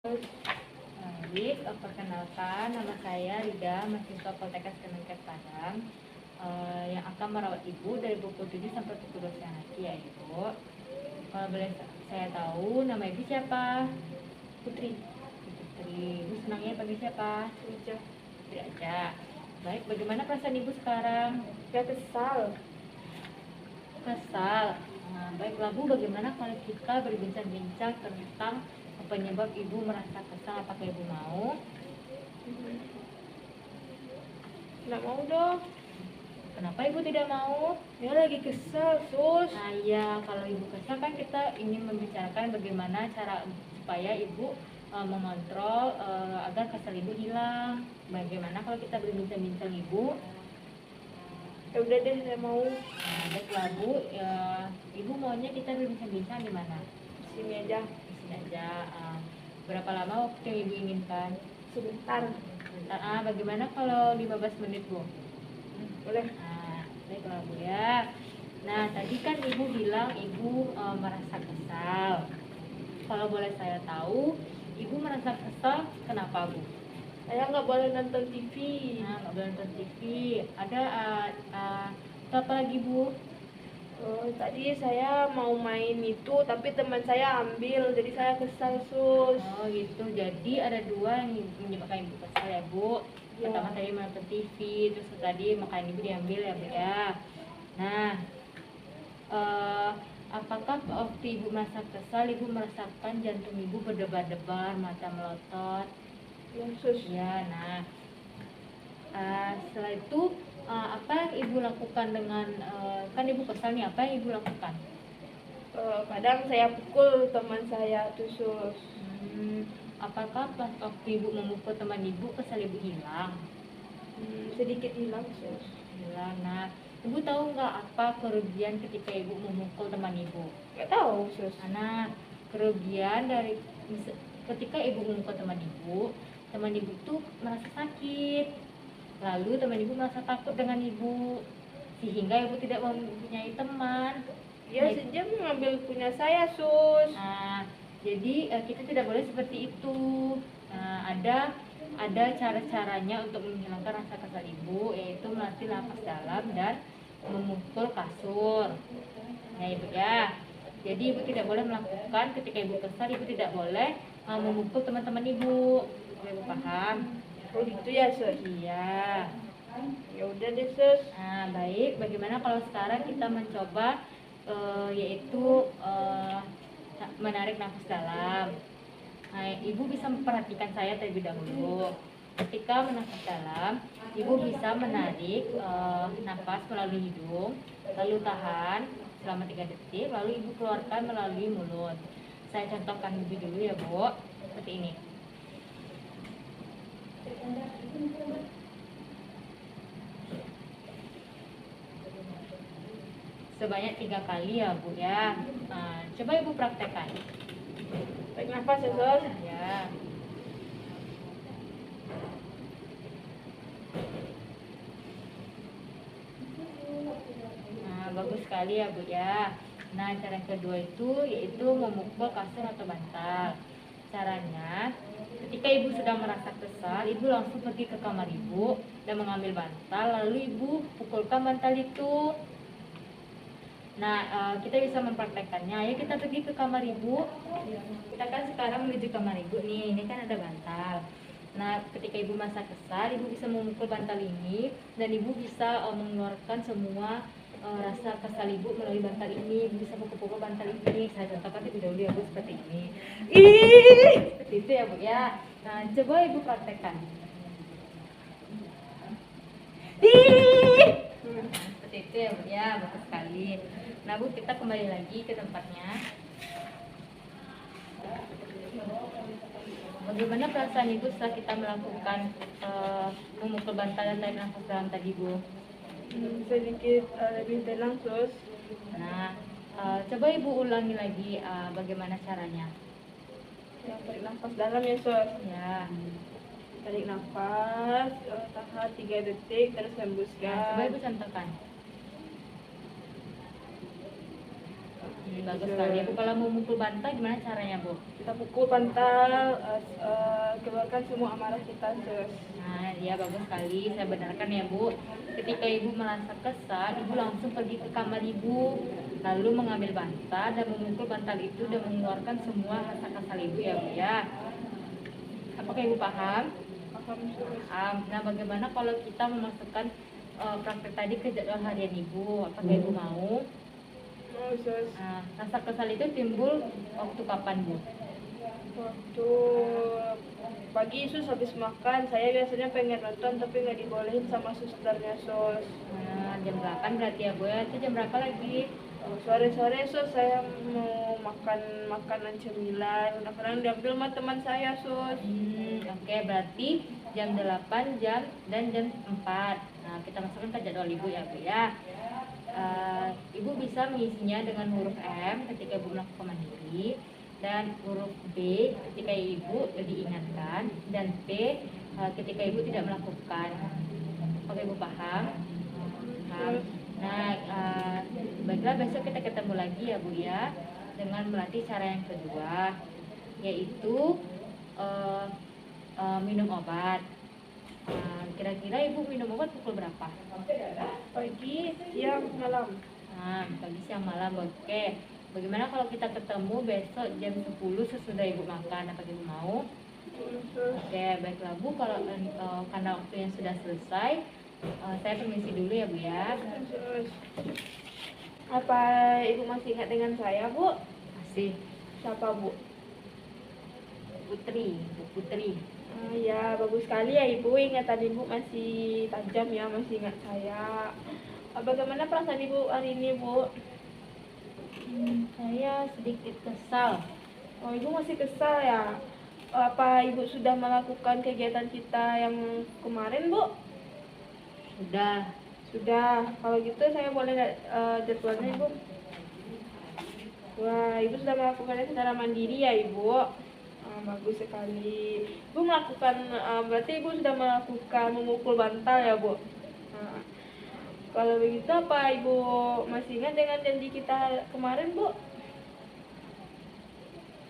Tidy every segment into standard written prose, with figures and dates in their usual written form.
Baik, perkenalkan nama saya Rida, mahasiswa Poltekkes Kemenkes Padang, yang akan merawat Ibu dari pukul 7 sampai pukul 2 siang nanti ya Ibu. Kalau boleh saya tahu, nama Ibu siapa? Putri. Putri. Ibu senangnya panggil siapa? Ija. Putri aja. Baik, bagaimana perasaan Ibu sekarang? Ya kesal. Kesal. Baiklah Bu, bagaimana kalau kita berbincang-bincang tentang penyebab Ibu merasa kesal? Apakah Ibu mau? Nggak mau dong. Kenapa Ibu tidak mau? Ya lagi kesal, sus. Nah ya, kalau Ibu kesal kan kita ingin membicarakan bagaimana cara supaya Ibu mengontrol agar kesal Ibu hilang. Bagaimana kalau kita berbincang-bincang Ibu? Ya udah deh, saya mau. Nah, baiklah Bu, Ibu maunya kita berbincang-bincang di mana? Di sini aja. Di sini aja. Berapa lama waktu yang Ibu inginkan? Sebentar. Sebentar. Bagaimana kalau 15 menit Bu? Boleh. Baiklah Bu ya. Nah tadi kan Ibu bilang Ibu merasa kesal. Kalau boleh saya tahu, Ibu merasa kesal kenapa Bu? Saya nggak boleh nonton TV. Nah nggak boleh nonton TV. Ada apa lagi Bu? Tadi saya mau main itu, tapi teman saya ambil, jadi saya kesal, sus. Oh gitu. Jadi ada dua yang menyebabkan Ibu kesal ya Bu. Ya. Pertama tadi menonton TV, terus tadi makanan Ibu diambil ya Bu ya. Nah, apakah waktu Ibu merasa kesal, Ibu merasakan jantung Ibu berdebar-debar, mata melotot? Ya, sus. Ya, nah setelah itu apa yang Ibu lakukan dengan kan Ibu kesal nih, apa yang Ibu lakukan? Kadang saya pukul teman saya tuh, sus. Apakah pas waktu Ibu memukul teman Ibu, kesal Ibu hilang? Sedikit hilang, sus. Hilang. Nah, Ibu tahu nggak apa kerugian ketika Ibu memukul teman Ibu? Nggak tahu, sus. Karena kerugian dari ketika Ibu memukul teman Ibu itu merasa sakit, lalu teman Ibu merasa takut dengan Ibu, sehingga Ibu tidak mempunyai teman. Dia sejam mengambil punya saya, sus. Nah, jadi kita tidak boleh seperti itu. Nah, ada cara-caranya untuk menghilangkan rasa kesal Ibu, yaitu melatih napas dalam dan memukul kasur. Nah Ibu ya, jadi Ibu tidak boleh melakukan ketika Ibu kesal, Ibu tidak boleh memukul teman-teman Ibu. Ibu paham? Oh gitu ya, sus. Iya. Ya udah deh, sus. Nah baik, bagaimana kalau sekarang kita mencoba yaitu menarik nafas dalam. Nah, Ibu bisa memperhatikan saya terlebih dahulu. Ketika menafas dalam, Ibu bisa menarik nafas melalui hidung, lalu tahan selama 3 detik, lalu Ibu keluarkan melalui mulut. Saya contohkan lebih dulu ya Bu, seperti ini. Sebanyak 3 kali ya Bu ya. Nah, coba Ibu praktekkan. Tarik nafas ya, sus. Ya. Nah, bagus sekali ya Bu ya. Nah, cara yang kedua itu yaitu memukul kasur atau bantal. Caranya, ketika Ibu sedang merasa kesal, Ibu langsung pergi ke kamar Ibu dan mengambil bantal, lalu Ibu pukulkan bantal itu. Nah, kita bisa mempraktekkannya. Ayo kita pergi ke kamar Ibu. Kita kan sekarang menuju kamar Ibu nih. Ini kan ada bantal. Nah, ketika Ibu merasa kesal, Ibu bisa memukul bantal ini dan Ibu bisa mengeluarkan semua rasa kesal Ibu melalui bantal ini. Ibu bisa pukul-pukul bantal ini. Saya contohkan lebih dahulu ya Bu, seperti ini. Seperti itu ya Bu ya. Nah, coba Ibu praktekkan. Seperti itu ya Bu ya, bagus sekali. Nah Bu, kita kembali lagi ke tempatnya. Bagaimana perasaan Ibu setelah kita melakukan memukul bantal dan tarik nafas dalam tadi Bu? Sedikit lebih tenang, sus. Nah, coba Ibu ulangi lagi bagaimana caranya. Ya, tarik nafas dalam ya, sus. Ya. Tarik nafas, tahan 3 detik, terus Nah, coba hembuskan. Ibu contohkan. Bagus sekali ya Bu. Kalau mau mukul bantal gimana caranya Bu? Kita pukul bantal, keluarkan semua amarah kita, sus. Nah, ya bagus sekali. Saya benarkan ya Bu. Ketika Ibu merasa kesal, Ibu langsung pergi ke kamar Ibu, lalu mengambil bantal dan memukul bantal itu dan mengeluarkan semua rasa kesal Ibu ya Bu ya. Apakah Ibu paham? Paham, sus. Paham. Nah, bagaimana kalau kita memasukkan praktek tadi ke jadwal harian Ibu? Apakah Ibu mau? Mau, sus. Nah, rasa kesal itu timbul waktu kapan Bu? Waktu pagi, sus, habis makan, saya biasanya pengen nonton tapi nggak dibolehin sama susternya, sus. Nah, jam 8 berarti ya Bu ya. Itu jam berapa lagi? Sore-sore, sus, saya mau makan makanan cemilan. Kadang-kadang diambil sama teman saya, sus. Oke, berarti jam 8, dan jam 4. Nah, kita masukkan ke jadwal Ibu ya Bu ya. Ibu bisa mengisinya dengan huruf M ketika Ibu melakukan mandiri, dan huruf B ketika Ibu diingatkan, dan P ketika Ibu tidak melakukan. Oke, Ibu paham? Paham. Nah, baiklah, besok kita ketemu lagi ya Bu ya, dengan melatih cara yang kedua, yaitu minum obat. Kira-kira Ibu minum obat pukul berapa? Pagi, siang, malam. Nah, pagi, siang, malam. Oke. Bagaimana kalau kita ketemu besok jam 10 sesudah Ibu makan? Apa Ibu mau? Oke, baiklah Bu. Kalau karena waktunya sudah selesai, saya permisi dulu ya Bu ya. Sus. Apa Ibu masih ingat dengan saya, Bu? Masih. Siapa, Bu? Putri, Bu Putri. Ya, bagus sekali ya Ibu, ingatan Ibu masih tajam ya, masih ingat saya. Bagaimana perasaan Ibu hari ini, Bu? Saya sedikit kesal. Oh, Ibu masih kesal ya? Apa Ibu sudah melakukan kegiatan kita yang kemarin, Bu? Sudah. Sudah. Kalau gitu saya boleh lihat jadwalnya, Ibu? Wah, Ibu sudah melakukannya secara mandiri ya, Ibu? Bagus sekali. Ibu melakukan, berarti Ibu sudah melakukan memukul bantal ya, Bu? Kalau begitu apa Ibu masih ingat dengan janji kita kemarin, Bu?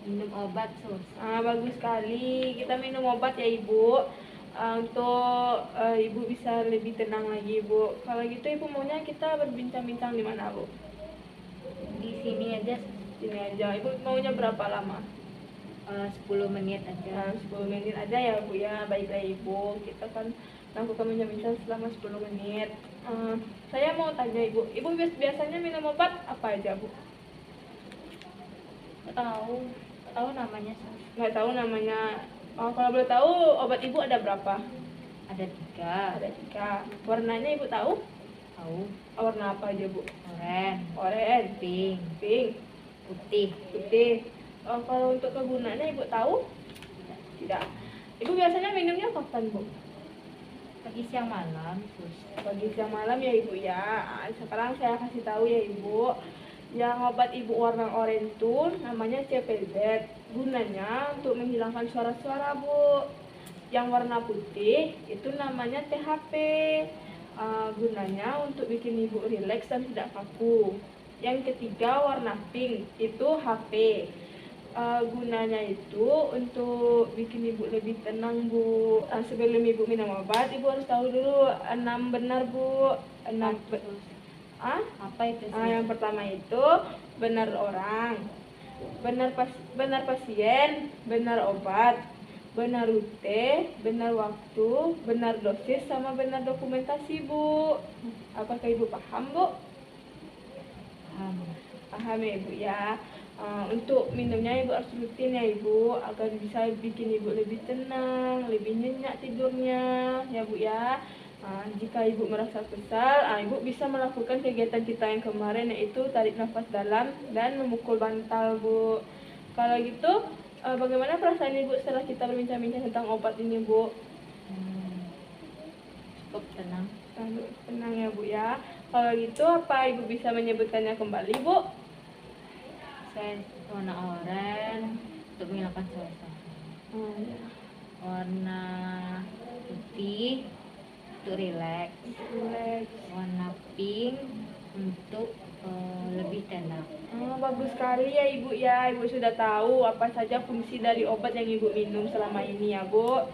Minum obat, Sus. Bagus sekali. Kita minum obat ya, Ibu. Untuk Ibu bisa lebih tenang lagi, Bu. Kalau gitu Ibu maunya kita berbincang-bincang di mana, Bu? Di sini aja, Sini aja. Ibu maunya berapa lama? 10 menit aja. 10 menit aja ya, Bu ya. Baiklah Ibu, kita kan lakukan bincang-bincang selama 10 menit. Saya mau tanya Ibu, Ibu biasanya minum obat apa aja, Bu? Tahu namanya, Sus. Nggak tahu namanya. Kalau boleh tahu obat Ibu ada berapa? Ada 3. Ada 3. Warnanya Ibu tahu? Tahu. Warna apa aja, Bu? Oranye, Oranye, pink, pink, putih. putih. Kalau untuk kegunaannya Ibu tahu? Tidak. Ibu biasanya minumnya kapan, Bu? Pagi, siang, malam, Sus. Pagi, siang, malam ya Ibu ya. Sekarang saya kasih tahu ya Ibu. Yang obat Ibu warna oranye itu namanya CPZ. Gunanya untuk menghilangkan suara-suara, Bu. Yang warna putih itu namanya THP. Gunanya untuk bikin Ibu rileks dan tidak kaku. Yang ketiga warna pink itu HP. Gunanya itu untuk bikin Ibu lebih tenang, Bu. Sebelum Ibu minum obat, Ibu harus tahu dulu 6 benar, Bu. 6 Apa itu, Sus? Yang pertama itu benar orang, benar pasien, benar obat, benar rute, benar waktu, benar dosis, sama benar dokumentasi, Bu. Apakah Ibu paham, Bu? Paham. Paham ya Ibu ya. Untuk minumnya Ibu harus rutin ya Ibu, agar bisa bikin Ibu lebih tenang, lebih nyenyak tidurnya ya Bu ya. Jika Ibu merasa kesal, Ibu bisa melakukan kegiatan kita yang kemarin, yaitu tarik nafas dalam dan memukul bantal, Bu. Kalau gitu, bagaimana perasaan Ibu setelah kita berbincang-bincang tentang obat ini, Bu? Cukup tenang. Tenang ya Bu ya. Kalau gitu, apa Ibu bisa menyebutkannya kembali, Bu? Saya warna oranye untuk menghilangkan suasana. Ya. Warna putih untuk rileks. Relax. Warna pink untuk lebih tenang. Bagus sekali ya Ibu ya. Ibu sudah tahu apa saja fungsi dari obat yang Ibu minum selama ini ya Bu.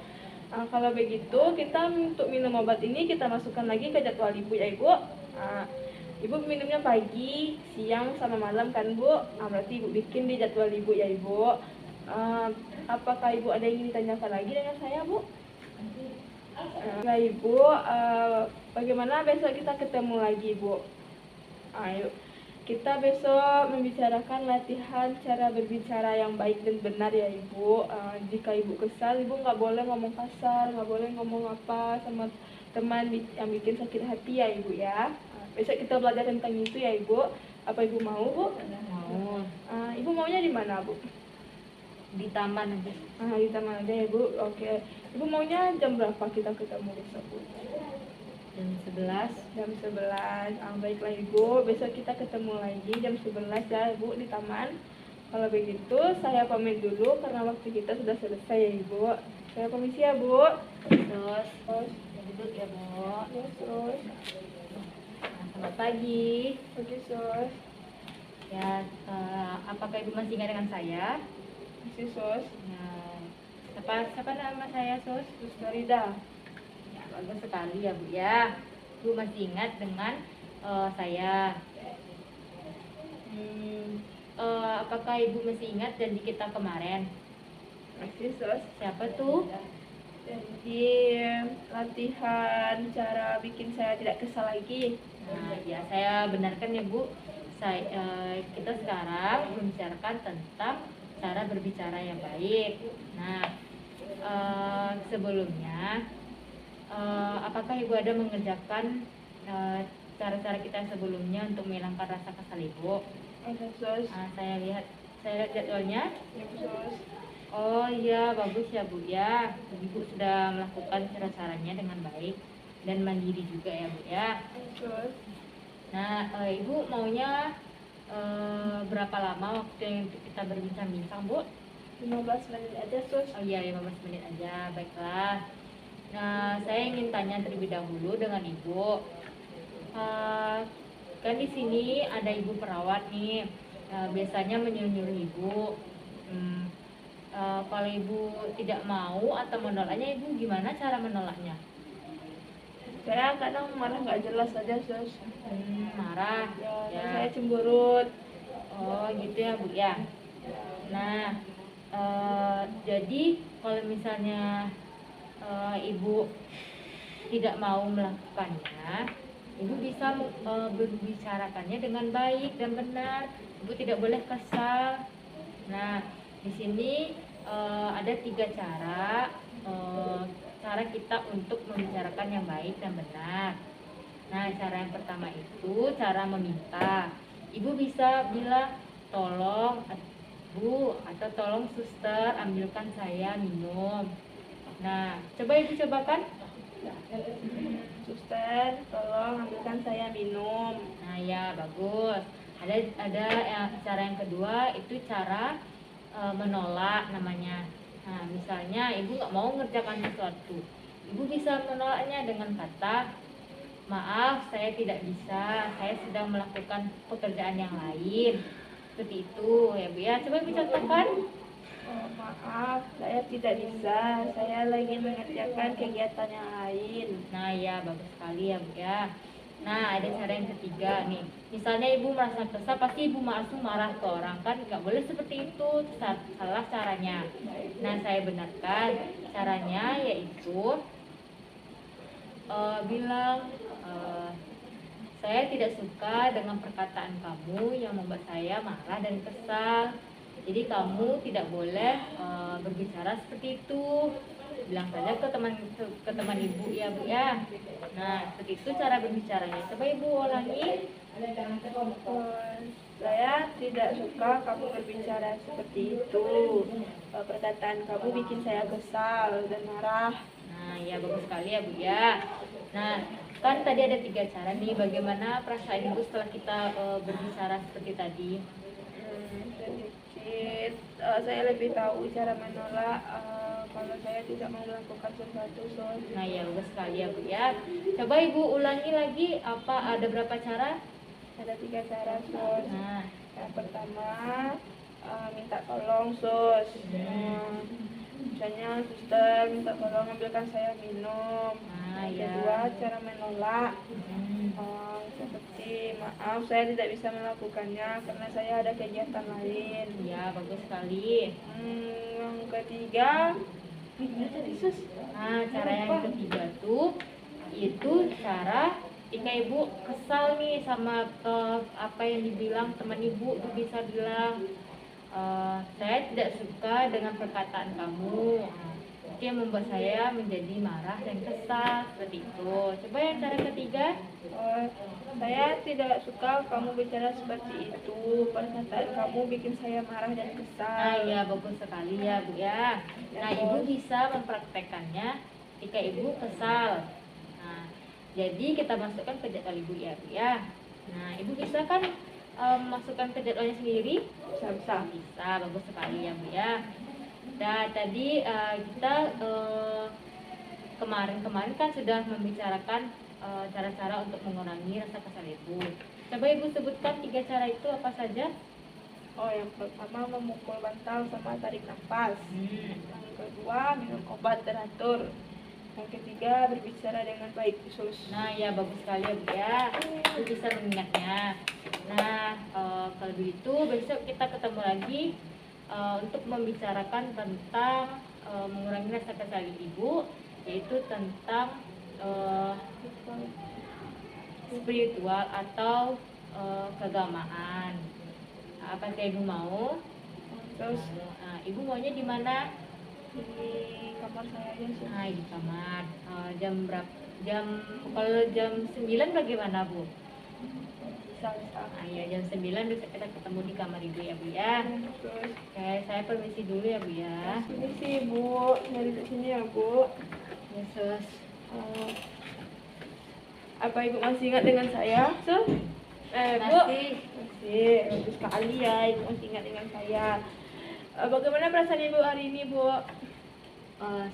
Kalau begitu kita untuk minum obat ini kita masukkan lagi ke jadwal Ibu ya Ibu. Ibu minumnya pagi, siang, sama malam kan Bu? Berarti Ibu bikin di jadwal Ibu ya Ibu. Apakah Ibu ada yang ingin ditanyakan lagi dengan saya Bu? Ya Ibu, bagaimana besok kita ketemu lagi Bu? Ayo, kita besok membicarakan latihan cara berbicara yang baik dan benar ya Ibu. Jika Ibu kesal, Ibu nggak boleh ngomong kasar, nggak boleh ngomong apa sama teman yang bikin sakit hati ya Ibu ya. Besok kita belajar tentang itu ya Ibu. Apa Ibu mau Bu? Mau. Ibu maunya di mana Bu? Di taman aja. Di taman aja ya Bu. Oke. Ibu maunya jam berapa kita ketemu besok Bu? Jam 11. Jam 11. Baiklah Ibu, besok kita ketemu lagi jam 11 ya Ibu di taman. Kalau begitu saya pamit dulu karena waktu kita sudah selesai ya Ibu. Saya permisi ya Bu. Terus duduk ya Bu. Terus. Selamat pagi. Oke Sus. Ya, apakah Ibu masih ingat dengan saya? Masih Sus. Ya, siapa nama saya, Sus? Sus Farida. Ya, bagus sekali ya Bu ya. Bu masih ingat dengan saya. Apakah Ibu masih ingat janji kita kemarin? Masih Sus. Siapa tuh? Jadi latihan cara bikin saya tidak kesal lagi. Nah, ya saya benarkan ya Bu. Kita sekarang membicarakan tentang cara berbicara yang baik. Nah, sebelumnya, apakah Ibu ada mengerjakan cara-cara kita sebelumnya untuk menghilangkan rasa kesal Ibu? Ada Sus. Saya lihat jadwalnya. Ya Sus. Oh iya, bagus ya Bu ya. Ibu sudah melakukan cara-caranya dengan baik dan mandiri juga ya Bu ya. Sus. Nah, Ibu maunya berapa lama waktu yang untuk kita berbincang-bincang Bu? 15 menit aja Sus. Oh iya, 15 menit aja, baiklah. Nah, saya ingin tanya terlebih dahulu dengan Ibu. Kan di sini ada Ibu perawat nih, biasanya menyuruh Ibu. Kalau Ibu tidak mau atau menolaknya, Ibu gimana cara menolaknya? Saya kadang marah nggak jelas aja Sus. Marah. Ya. Saya cemberut. Oh gitu ya Bu ya. Nah, jadi kalau misalnya Ibu tidak mau melakukannya, Ibu bisa berbicarakannya dengan baik dan benar. Ibu tidak boleh kesal. Nah, di sini ada 3 cara kita untuk membicarakan yang baik dan benar. Nah, cara yang pertama itu cara meminta. Ibu bisa bilang, tolong Bu atau tolong suster ambilkan saya minum. Nah, coba Ibu cobakan. Suster, tolong ambilkan saya minum. Nah, ya bagus. Ada cara yang kedua itu cara menolak namanya. Nah, misalnya Ibu nggak mau mengerjakan sesuatu, Ibu bisa menolaknya dengan kata, maaf, saya tidak bisa, saya sedang melakukan pekerjaan yang lain. Seperti itu ya Bu ya. Coba Ibu contohkan. Maaf, saya tidak bisa, saya lagi mengerjakan kegiatan yang lain. Nah ya, bagus sekali ya Bu ya. Nah, ada cara yang ketiga nih. Misalnya Ibu merasa kesal, pasti Ibu langsung marah ke orang, kan nggak boleh seperti itu, salah caranya. Nah, saya benarkan caranya yaitu bilang, saya tidak suka dengan perkataan kamu yang membuat saya marah dan kesal. Jadi kamu tidak boleh berbicara seperti itu. Bilang saja ke teman Ibu ya Bu ya. Nah, seperti itu cara berbicaranya. Coba Ibu ulangi. Saya tidak suka kamu berbicara seperti itu. Perkataan kamu bikin saya kesal dan marah. Nah, ya bagus sekali ya Bu ya. Nah, kan tadi ada 3 cara nih. Bagaimana perasaan Ibu setelah kita berbicara seperti tadi? Sedikit. Saya lebih tahu cara menolak kalau saya tidak mau melakukan sesuatu. Nah, ya bagus sekali ya Bu ya. Coba Ibu ulangi lagi, ada berapa cara? Ada 3 cara, Sus. Nah, Yang pertama, minta tolong, Sus. Misalnya suster minta tolong ambilkan saya minum. Yang ya. kedua, cara menolak. Hmm. Seperti maaf saya tidak bisa melakukannya karena saya ada kegiatan lain. Ya, bagus sekali. Yang ketiga, gimana tadi, Sus? Nah, cara yang ketiga tuh itu cara jika ibu kesal nih sama apa yang dibilang teman ibu tuh bisa bilang saya tidak suka dengan perkataan kamu. Itu yang membuat saya menjadi marah dan kesal seperti itu. Coba yang cara ketiga. Saya tidak suka kamu bicara seperti itu. Perkataan kamu bikin saya marah dan kesal. Ya, bagus sekali ya Bu ya. Nah, ibu bisa mempraktekannya jika ibu kesal. Nah, jadi kita masukkan ke jadwal ibu ya Bu ya. Nah, ibu bisa kan masukkan ke jadwalnya sendiri? Bisa, bagus sekali ya Bu ya. Nah, tadi kita kemarin kan sudah membicarakan cara-cara untuk mengurangi rasa kesal ibu. Coba ibu sebutkan 3 cara itu apa saja? Yang pertama memukul bantal sama tarik nafas. Yang kedua minum obat teratur. Yang ketiga berbicara dengan baik, Sus. Nah, ya bagus sekali ya Bu ya. Ibu bisa mengingatnya. Nah, kalau begitu besok kita ketemu lagi untuk membicarakan tentang mengurangi rasa kesal ibu, yaitu tentang spiritual atau keagamaan. Apakah ibu mau? Terus Ibu maunya di mana? di kamar saya aja, Sus. Di kamar. Jam berapa? Kalau jam 9 bagaimana Bu? Bisa. Ya jam 9 bisa kita ketemu di kamar ibu ya Bu ya. Terus Oke, saya permisi dulu ya Bu ya. ini sih, Bu. Dari sini ya, Bu. Yesus. Apa ibu masih ingat dengan saya, Sus? Bu, Masih. bagus sekali ya ibu masih ingat dengan saya. Bagaimana perasaan ibu hari ini, Bu?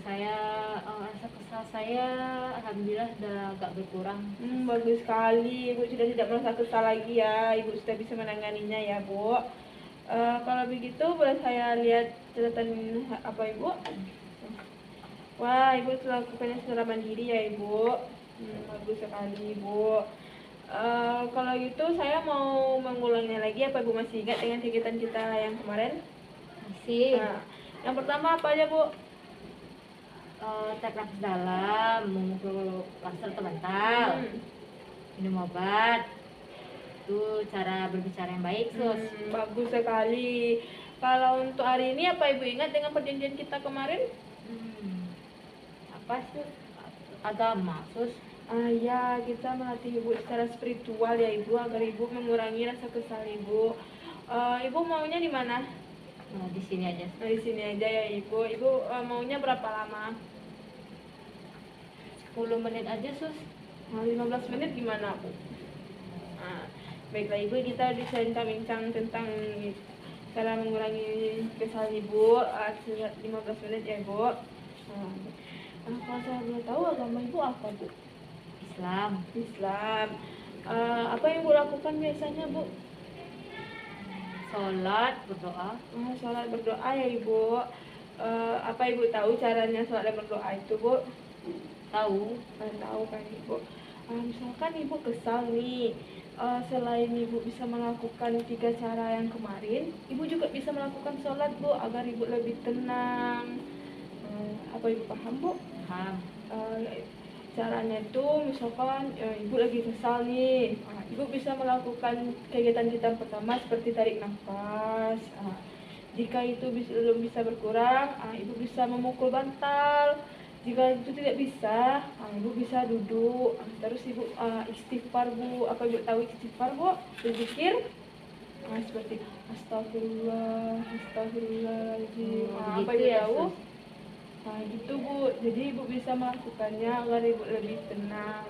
Saya rasa kesal saya alhamdulillah sudah agak berkurang. Bagus sekali, ibu sudah tidak merasa kesal lagi ya. Ibu sudah bisa menanganinya ya, Bu. Kalau begitu boleh saya lihat catatan apa ibu? Wah, ibu telah lakukannya secara mandiri ya, Ibu. Bagus sekali, Ibu. Kalau gitu saya mau mengulangnya lagi. Apa ibu masih ingat dengan kegiatan kita yang kemarin? Masih. Nah, yang pertama apa aja, Bu? Tarik nafas dalam, memukul pasal atau bantal, minum obat. Itu cara berbicara yang baik, Sus. Bagus sekali. Kalau untuk hari ini apa ibu ingat dengan perjanjian kita kemarin? Apa sih? Agama, Sus. Ya, kita melatih ibu secara spiritual ya ibu, agar ibu mengurangi rasa kesal ibu. Ibu maunya di mana? Di sini aja. Di sini aja ya ibu. Ibu maunya berapa lama? 10 menit aja, Sus. 15 menit gimana, Bu? Baiklah ibu, kita bisa bincang tentang cara mengurangi kesal ibu 15 menit ya, Bu. Kalau saya boleh tahu agama ibu apa, Bu? Islam. Apa yang ibu lakukan biasanya, Bu? Sholat, berdoa. Sholat berdoa ya ibu. Apa ibu tahu caranya sholat dan berdoa itu, Bu? Tahu. Tahu kan ibu. Misalkan ibu kesal nih, selain ibu bisa melakukan 3 cara yang kemarin, ibu juga bisa melakukan sholat, Bu, agar ibu lebih tenang. Apa ibu paham, Bu? Paham. Caranya itu misalkan ibu lagi kesal nih, ibu bisa melakukan kegiatan kita pertama seperti tarik nafas. Jika itu belum bisa berkurang, ibu bisa memukul bantal. Jika itu tidak bisa, ibu bisa duduk. Terus ibu istighfar, Bu. Apa ibu tahu istighfar, Bu? Berzikir seperti astagfirullah, astagfirullahaladzim. Apa ibu ya, tahu? Gitu, Bu. Jadi ibu bisa melakukannya agar ibu lebih tenang.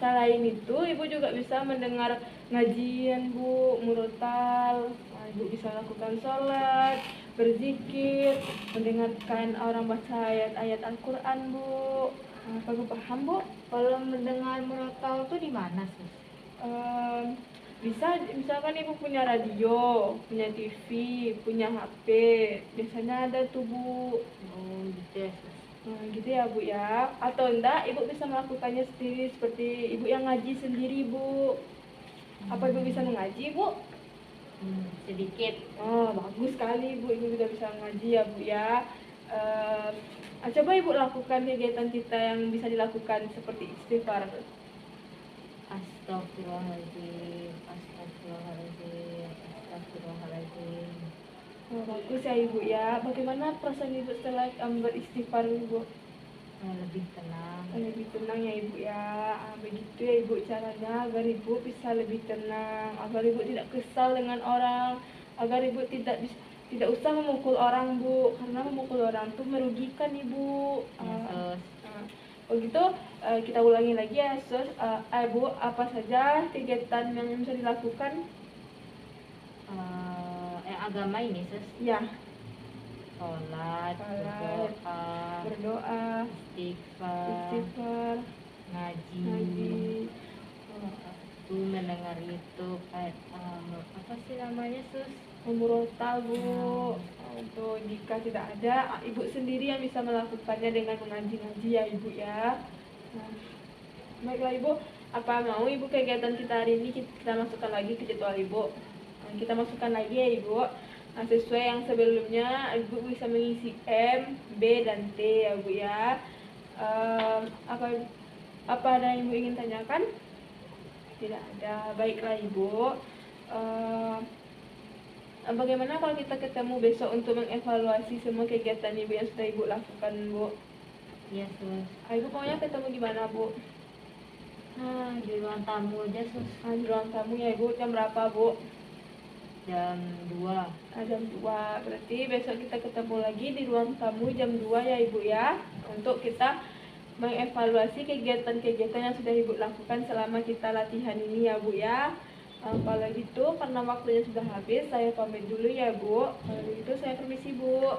Selain itu, ibu juga bisa mendengar ngajian, Bu, murotal. Ibu bisa lakukan sholat, berzikir, mendengarkan orang baca ayat-ayat Al-Quran, Bu. Apa ibu paham, Bu? Kalau mendengar murotal itu di mana, Sus? Bisa misalkan ibu punya radio, punya TV, punya HP, biasanya ada tuh bu. Oh gitu ya sus. Nah, gitu ya bu ya. Atau enggak ibu bisa melakukannya sendiri seperti ibu yang ngaji sendiri bu. Apa ibu bisa mengaji bu? Sedikit. Oh bagus sekali bu, ibu sudah bisa mengaji ya bu ya. Coba ibu lakukan kegiatan kita yang bisa dilakukan seperti istighfar. Astagfirullahaladzim, astagfirullahaladzim, astagfirullahaladzim. Oh, bagus ya ibu ya. Bagaimana perasaan ibu setelah beristighfar ibu? Lebih tenang. Lebih tenang ya ibu ya. Begitu ya ibu caranya agar ibu bisa lebih tenang, agar ibu tidak kesal dengan orang, agar ibu tidak usah memukul orang bu, karena memukul orang itu merugikan ibu. Ya, sus. Begitu kita ulangi lagi ya sus. Bu, apa saja kegiatan yang bisa dilakukan? Agama ini sus. Ya, Sholat, Sholat, berdoa, istighfar, ngaji, ngaji, itu mendengar YouTube, apa sih namanya sus? murotal bu. Untuk jika tidak ada, ibu sendiri yang bisa melakukannya dengan mengaji-ngaji ya ibu ya. Baiklah ibu, apa mau ibu kegiatan kita hari ini kita masukkan lagi ke jadwal ibu? Kita masukkan lagi ya ibu. Sesuai yang sebelumnya ibu bisa mengisi M, B, dan T ya bu ya. Apa ada yang ibu ingin tanyakan? Tidak ada. Baiklah ibu. Bagaimana kalau kita ketemu besok untuk mengevaluasi semua kegiatan ibu yang sudah ibu lakukan bu? Iya sus. Ibu maunya ketemu di mana bu? Di ruang tamu aja sus. Di ruang tamu ya ibu. Jam berapa bu? Jam 2. Jam 2. Berarti besok kita ketemu lagi di ruang tamu jam 2 ya ibu ya. Untuk kita mengevaluasi kegiatan-kegiatan yang sudah ibu lakukan selama kita latihan ini ya bu ya. Kalau gitu karena waktunya sudah habis, saya pamit dulu ya bu. Kalau begitu saya permisi bu.